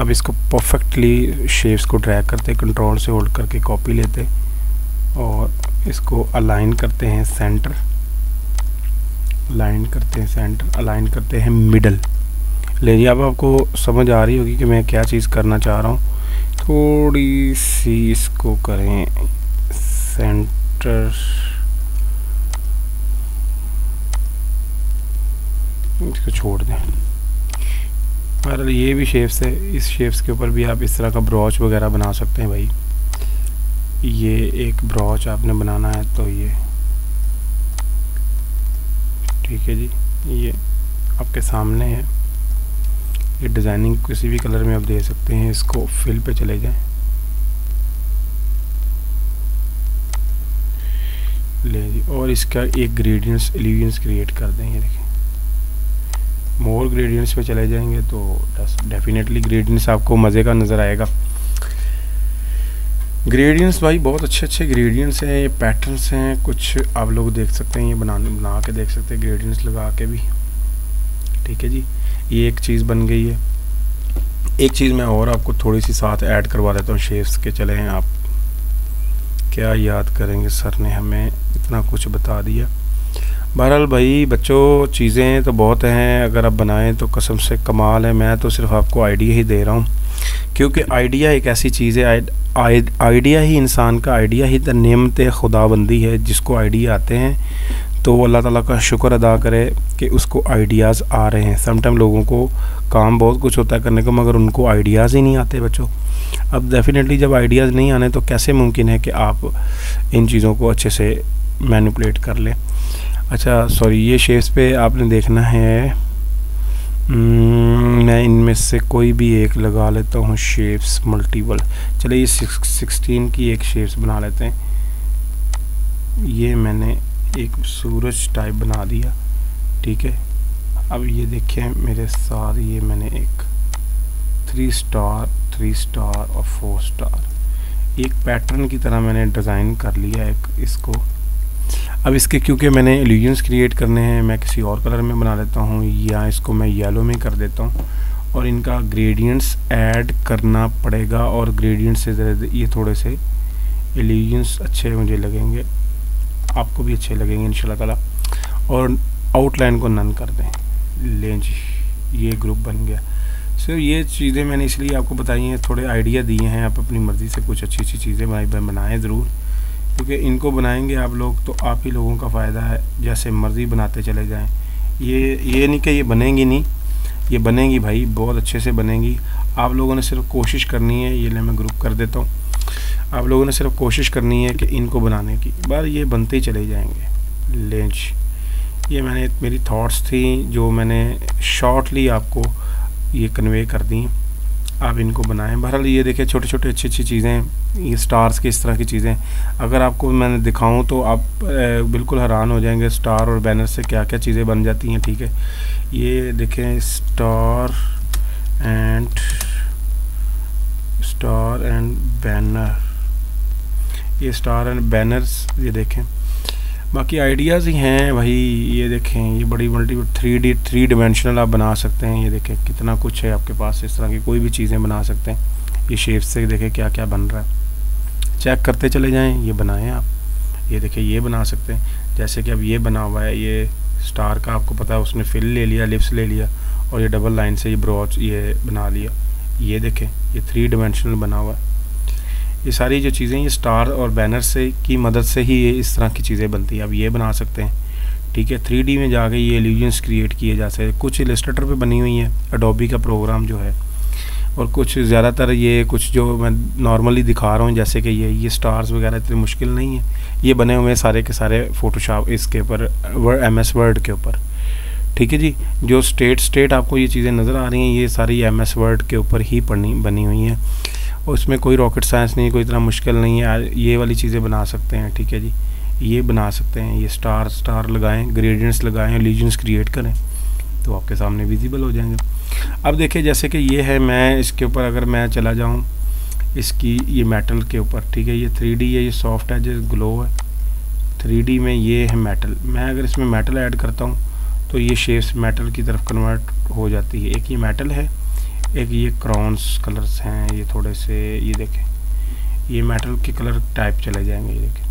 अब इसको परफेक्टली शेप्स को ड्रैग करते, कंट्रोल से होल्ड करके कॉपी लेते और इसको अलाइन करते हैं सेंटर, अलाइन करते हैं सेंटर, अलाइन करते हैं मिडल। ले अब आपको समझ आ रही होगी कि मैं क्या चीज़ करना चाह रहा हूँ। थोड़ी सी इसको करें सेंटर, इसको छोड़ दें। बहरहाल ये भी शेप्स है, इस शेप्स के ऊपर भी आप इस तरह का ब्रॉच वगैरह बना सकते हैं भाई। ये एक ब्रॉच आपने बनाना है तो ये ठीक है जी, ये आपके सामने है। ये डिज़ाइनिंग किसी भी कलर में आप दे सकते हैं। इसको फिल पे चले जाएं, ले जी, और इसका एक ग्रेडियंट्स एलिवेंस क्रिएट कर दें। ये देखें, और ग्रेडियंट्स पे चले जाएंगे तो डेफिनेटली ग्रेडियंट्स आपको मज़े का नज़र आएगा। ग्रेडियंट्स भाई बहुत अच्छे ग्रेडियंट्स हैं, ये पैटर्न्स हैं, कुछ आप लोग देख सकते हैं, ये बना के देख सकते हैं ग्रेडियंट्स लगा के भी। ठीक है जी, ये एक चीज़ बन गई है। एक चीज़ मैं और आपको थोड़ी सी साथ ऐड करवा देता हूँ शेप्स के। चले हैं आप क्या याद करेंगे, सर ने हमें इतना कुछ बता दिया। बहरहाल भाई बच्चों, चीज़ें तो बहुत हैं, अगर आप बनाएं तो कसम से कमाल है। मैं तो सिर्फ आपको आइडिया ही दे रहा हूँ, क्योंकि आइडिया एक ऐसी चीज़ है, आइडिया ही इंसान का, आइडिया ही नेमत खुदाबंदी है। जिसको आइडिया आते हैं तो वो अल्लाह ताला का शुक्र अदा करे कि उसको आइडियाज़ आ रहे हैं। समटाइम लोगों को काम बहुत कुछ होता है करने को, मगर उनको आइडियाज़ ही नहीं आते बच्चों। अब डेफिनेटली जब आइडियाज़ नहीं आने तो कैसे मुमकिन है कि आप इन चीज़ों को अच्छे से मैनिपुलेट कर लें। अच्छा सॉरी, ये शेप्स पे आपने देखना है, मैं इनमें से कोई भी एक लगा लेता हूँ शेप्स मल्टीपल। चलिए ये 16 की एक शेप्स बना लेते हैं। ये मैंने एक सूरज टाइप बना दिया, ठीक है। अब ये देखें मेरे साथ, ये मैंने एक 3 स्टार और 4 स्टार एक पैटर्न की तरह मैंने डिज़ाइन कर लिया एक इसको। अब इसके क्योंकि मैंने इल्यूजन्स क्रिएट करने हैं, मैं किसी और कलर में बना लेता हूँ, या इसको मैं येलो में कर देता हूँ और इनका ग्रेडियंट्स ऐड करना पड़ेगा। और ग्रेडियंट्स से ये थोड़े से इल्यूजन्स अच्छे मुझे लगेंगे, आपको भी अच्छे लगेंगे इंशाल्लाह ताला। और आउटलाइन को नन कर दें। लें जी, ये ग्रुप बन गया। सो ये चीज़ें मैंने इसलिए आपको बताई हैं, थोड़े आइडिया दिए हैं। आप अपनी मर्ज़ी से कुछ अच्छी चीज़ें बनाएं ज़रूर, क्योंकि इनको बनाएंगे आप लोग तो आप ही लोगों का फ़ायदा है। जैसे मर्ज़ी बनाते चले जाएं। ये नहीं कि ये बनेंगी नहीं, ये बनेंगी भाई, बहुत अच्छे से बनेंगी। आप लोगों ने सिर्फ कोशिश करनी है। ये ले मैं ग्रुप कर देता हूँ। आप लोगों ने सिर्फ कोशिश करनी है कि इनको बनाने की, बार ये बनते ही चले जाएंगे। लेंच, ये मेरी थॉट्स थी जो मैंने शॉर्टली आपको ये कन्वे कर दी। आप इनको बनाएं। बहरहाल ये देखिए छोटे छोटे अच्छी चीज़ें, ये स्टार्स की इस तरह की चीज़ें अगर आपको मैंने दिखाऊं तो आप बिल्कुल हैरान हो जाएंगे स्टार और बैनर से क्या क्या चीज़ें बन जाती हैं। ठीक है, ये देखें स्टार एंड बैनर, ये स्टार एंड बैनर्स, ये देखें। बाकी आइडियाज़ ही हैं भाई। ये देखें, ये बड़ी मल्टी 3 डिमेंशनल आप बना सकते हैं। ये देखें कितना कुछ है आपके पास, इस तरह की कोई भी चीज़ें बना सकते हैं। ये शेप से देखें क्या क्या बन रहा है, चेक करते चले जाएं। ये बनाएं आप, ये देखें ये बना सकते हैं। जैसे कि अब ये बना हुआ है, ये स्टार का आपको पता है, उसने फिल ले लिया, लिप्स ले लिया और ये डबल लाइन से ये ब्रॉच ये बना लिया। ये देखें ये 3 डिमेंशनल बना हुआ है। ये सारी जो चीज़ें ये स्टार और बैनर से की मदद से ही ये इस तरह की चीज़ें बनती हैं। अब ये बना सकते हैं। ठीक है, 3D में जाके ये इल्यूजन्स क्रिएट किए जा सकते हैं। कुछ इलस्ट्रेटर पे बनी हुई हैं, एडोबी का प्रोग्राम जो है, और कुछ ज़्यादातर ये कुछ जो मैं नॉर्मली दिखा रहा हूँ जैसे कि ये स्टार्स वगैरह इतनी मुश्किल नहीं है। ये बने हुए हैं सारे के सारे फ़ोटोशॉप इसके ऊपर, MS वर्ड के ऊपर। ठीक है जी, जो स्टेट आपको ये चीज़ें नज़र आ रही हैं, ये सारी MS वर्ड के ऊपर ही बनी हुई हैं। उसमें कोई रॉकेट साइंस नहीं, कोई इतना मुश्किल नहीं है। ये वाली चीज़ें बना सकते हैं। ठीक है जी, ये बना सकते हैं। ये स्टार लगाएं, ग्रेडियंट्स लगाएं, लीजन्स क्रिएट करें तो आपके सामने विजिबल हो जाएंगे। अब देखिए जैसे कि ये है, मैं इसके ऊपर अगर मैं चला जाऊं इसकी ये मेटल के ऊपर, ठीक है, ये 3D है, ये सॉफ्ट है, जो ग्लो है। 3D में ये है मेटल। मैं अगर इसमें मेटल ऐड करता हूँ तो ये शेप्स मेटल की तरफ कन्वर्ट हो जाती है। एक ये मेटल है, एक ये क्रॉन्स कलर्स हैं, ये थोड़े से, ये देखें ये मेटल के कलर टाइप चले जाएंगे। ये देखें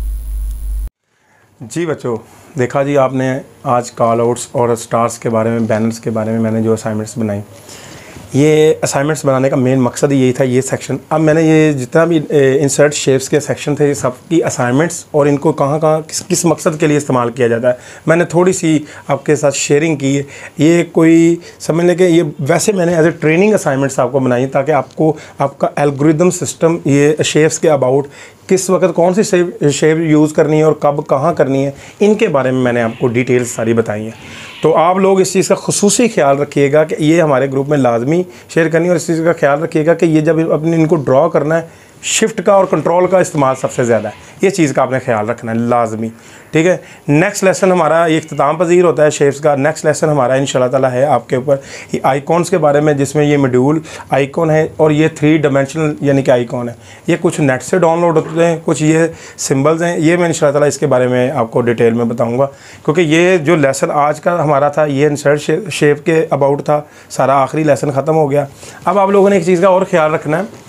जी बच्चों, देखा जी आपने आज कॉल आउट्स और स्टार्स के बारे में, बैनर्स के बारे में मैंने जो असाइनमेंट्स बनाई। ये असाइनमेंट्स बनाने का मेन मकसद यही था, ये सेक्शन। अब मैंने ये जितना भी इंसर्ट शेप्स के सेक्शन थे, ये सब की असाइनमेंट्स और इनको कहाँ किस मकसद के लिए इस्तेमाल किया जाता है, मैंने थोड़ी सी आपके साथ शेयरिंग की है। ये कोई समझ लें कि ये वैसे मैंने एज ए ट्रेनिंग असाइनमेंट्स आपको बनाई ताकि आपको आपका एल्गोरिदम सिस्टम, ये शेप्स के अबाउट किस वक्त कौन सी शेप यूज़ करनी है और कब कहाँ करनी है, इनके बारे में मैंने आपको डिटेल्स सारी बताई हैं। तो आप लोग इस चीज़ का खुसूसी ख्याल रखिएगा कि ये हमारे ग्रुप में लाजमी शेयर करनी है, और इस चीज़ का ख्याल रखिएगा कि ये जब अपने इनको ड्रॉ करना है शिफ्ट का और कंट्रोल का इस्तेमाल सबसे ज़्यादा है, ये चीज़ का आपने ख्याल रखना है लाजमी, ठीक है। नेक्स्ट लेसन हमारा ये इख्तिताम पजीर होता है शेप्स का। नेक्स्ट लेसन हमारा इंशाल्लाह ताला है आपके ऊपर ये आइकॉन्स के बारे में, जिसमें ये मॉड्यूल आइकॉन है और ये 3 डायमेंशनल यानी कि आइकॉन है। ये कुछ नेट से डाउनलोड होते हैं, कुछ ये सिंबल्स हैं, ये मैं इंशाल्लाह ताला इसके बारे में आपको डिटेल में बताऊँगा, क्योंकि ये जो लेसन आज का हमारा था ये इंसर्ट शेप के अबाउट था, सारा आखिरी लेसन ख़त्म हो गया। अब आप लोगों ने एक चीज़ का और ख्याल रखना है,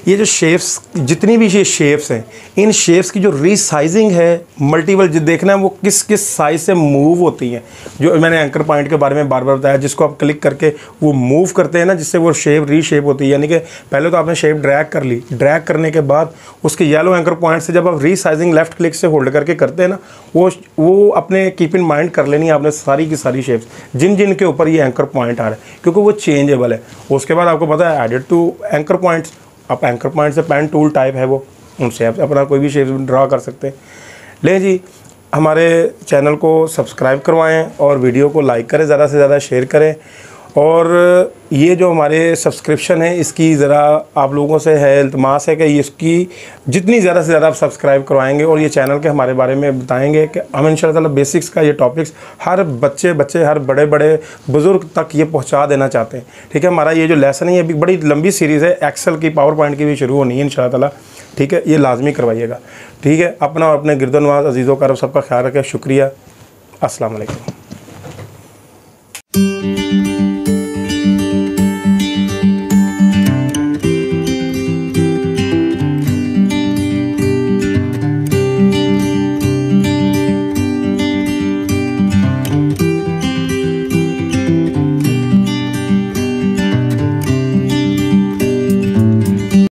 ये जो शेप्स, जितनी भी ये शेप्स हैं, इन शेप्स की जो रीसाइजिंग है मल्टीपल जो देखना है वो किस किस साइज़ से मूव होती हैं। जो मैंने एंकर पॉइंट के बारे में बार बार बताया, जिसको आप क्लिक करके वो मूव करते हैं ना, जिससे वो शेप रीशेप होती है। यानी कि पहले तो आपने शेप ड्रैग कर ली, ड्रैग करने के बाद उसके येलो एंकर पॉइंट से जब आप रीसाइजिंग लेफ्ट क्लिक से होल्ड करके करते हैं ना, वो अपने कीप इन माइंड कर लेनी है आपने सारी की सारी शेप्स जिन जिन के ऊपर ये एंकर पॉइंट आ रहा है, क्योंकि वो चेंजेबल है। उसके बाद आपको पता है एडिट टू एंकर पॉइंट्स, आप एंकर पॉइंट से पेन टूल टाइप है वो, उनसे आप अपना कोई भी शेप ड्रा कर सकते हैं। ले जी, हमारे चैनल को सब्सक्राइब करवाएं और वीडियो को लाइक करें, ज़्यादा से ज़्यादा शेयर करें। और ये जो हमारे सब्सक्रिप्शन है इसकी ज़रा आप लोगों से है इल्तमास है कि इसकी जितनी ज़्यादा से ज़्यादा आप सब्सक्राइब करवाएंगे और ये चैनल के हमारे बारे में बताएंगे कि हम इंशाल्लाह ताला बेसिक्स का ये टॉपिक्स हर बच्चे हर बड़े बुज़ुर्ग तक ये पहुंचा देना चाहते हैं, ठीक है। हमारा ये जो लेसन है ये भी बड़ी लंबी सीरीज़ है, एक्सेल की, पावर पॉइंट की भी शुरू होनी है इंशाल्लाह ताला, ठीक है। ये लाजमी करवाइएगा, ठीक है। अपना और अपने गिरदोनवाज अजीज़ों का सबका ख्याल रखें। शुक्रिया, अस्सलाम वालेकुम।